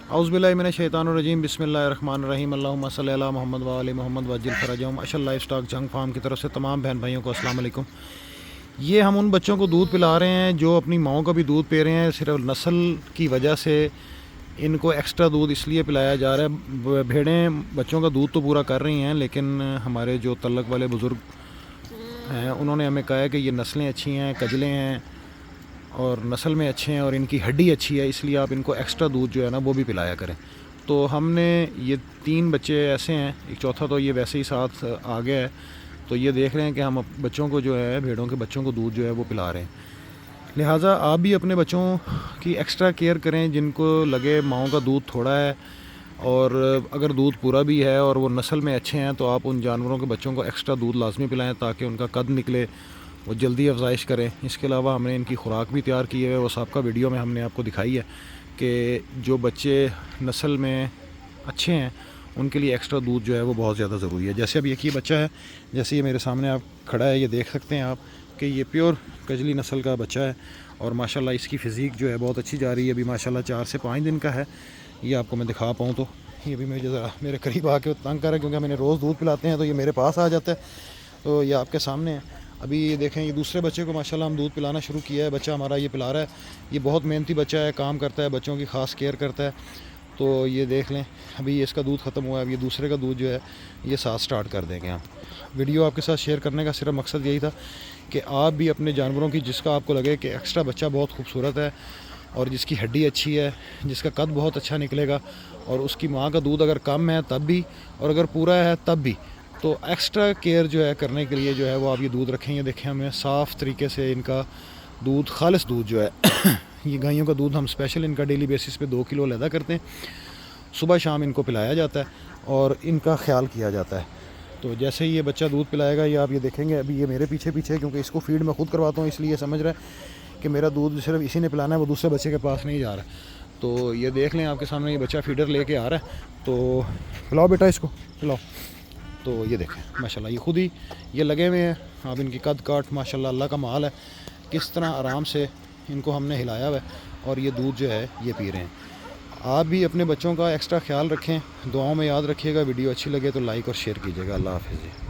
औज़ुबिल्लाहिमिनश्शैतानिर्रजीम बिस्मिल्लाहिर्रहमानिर्रहीम अल्लाहुम्मा सल्लि अला मोहम्मद व आलि मोहम्मद वज्जिल फ़रजहुम। अशल लाइफ स्टॉक जंग फार्म की तरफ से तमाम बहन भाइयों को अस्सलाम वालेकुम। ये हम उन बच्चों को दूध पिला रहे हैं जो अपनी माओं का भी दूध पी रहे हैं। सिर्फ नस्ल की वजह से इनको एक्स्ट्रा दूध इसलिए पिलाया जा रहा है। भेड़ें बच्चों का दूध तो पूरा कर रही हैं, लेकिन हमारे जो तल्लक वाले बुज़ुर्ग हैं उन्होंने हमें कहा है कि ये नस्लें अच्छी हैं, कजलें हैं और नस्ल में अच्छे हैं और इनकी हड्डी अच्छी है, इसलिए आप इनको एक्स्ट्रा दूध जो है ना वो भी पिलाया करें। तो हमने ये 3 बच्चे ऐसे हैं, एक चौथा तो ये वैसे ही साथ आ गया है। तो ये देख रहे हैं कि हम बच्चों को जो है, भेड़ों के बच्चों को दूध जो है वो पिला रहे हैं। लिहाजा आप भी अपने बच्चों की एक्स्ट्रा केयर करें। जिनको लगे माओं का दूध थोड़ा है और अगर दूध पूरा भी है और वो नस्ल में अच्छे हैं, तो आप उन जानवरों के बच्चों को एक्स्ट्रा दूध लाजमी पिलाएं ताकि उनका कद निकले, वो जल्दी अफजाइश करें। इसके अलावा हमने इनकी खुराक भी तैयार की है, वो सबका वीडियो में हमने आपको दिखाई है कि जो बच्चे नस्ल में अच्छे हैं उनके लिए एक्स्ट्रा दूध जो है वो बहुत ज़्यादा ज़रूरी है। जैसे अब ये बच्चा है, जैसे ये मेरे सामने आप खड़ा है, ये देख सकते हैं आप कि ये प्योर कजली नस्ल का बच्चा है और माशाल्लाह इसकी फ़िज़ीक जो है बहुत अच्छी जा रही है। अभी माशाल्लाह 4 से 5 दिन का है। ये आपको मैं दिखा पाऊँ तो ये भी मुझे ज़रा मेरे करीब आके तंग कर रहा है, क्योंकि मैंने रोज़ दूध पिलाते हैं तो ये मेरे पास आ जाता है। तो ये आपके सामने है। अभी ये देखें, ये दूसरे बच्चे को माशाल्लाह हम दूध पिलाना शुरू किया है। बच्चा हमारा ये पिला रहा है। ये बहुत मेहनती बच्चा है, काम करता है, बच्चों की ख़ास केयर करता है। तो ये देख लें, अभी ये इसका दूध ख़त्म हुआ है, अब ये दूसरे का दूध जो है ये साथ स्टार्ट कर देंगे हम। वीडियो आपके साथ शेयर करने का सिर्फ मकसद यही था कि आप भी अपने जानवरों की, जिसका आपको लगे कि एक्स्ट्रा बच्चा बहुत खूबसूरत है और जिसकी हड्डी अच्छी है, जिसका कद बहुत अच्छा निकलेगा और उसकी माँ का दूध अगर कम है तब भी और अगर पूरा है तब भी, तो एक्स्ट्रा केयर जो है करने के लिए जो है वो आप ये दूध रखेंगे। देखें, हमें साफ़ तरीके से इनका दूध, खालिस दूध जो है ये गायों का दूध हम स्पेशल इनका डेली बेसिस पे 2 किलो लैदा करते हैं। सुबह शाम इनको पिलाया जाता है और इनका ख्याल किया जाता है। तो जैसे ही ये बच्चा दूध पिलाएगा, ये आप ये देखेंगे, अभी ये मेरे पीछे पीछे, क्योंकि इसको फीड मैं खुद करवाता हूँ, इसलिए समझ रहा है कि मेरा दूध सिर्फ इसी ने पिलाना है, वो दूसरे बच्चे के पास नहीं जा रहा। तो ये देख लें, आपके सामने ये बच्चा फीडर लेके आ रहा है। तो पिलाओ बेटा, इसको पिलाओ। तो ये देखें माशाल्लाह ये खुद ही ये लगे हुए हैं। आप इनकी कद काट माशाल्लाह अल्लाह का माल है, किस तरह आराम से इनको हमने हिलाया हुआ है और ये दूध जो है ये पी रहे हैं। आप भी अपने बच्चों का एक्स्ट्रा ख्याल रखें, दुआओं में याद रखिएगा। वीडियो अच्छी लगे तो लाइक और शेयर कीजिएगा। अल्लाह हाफ़िज़।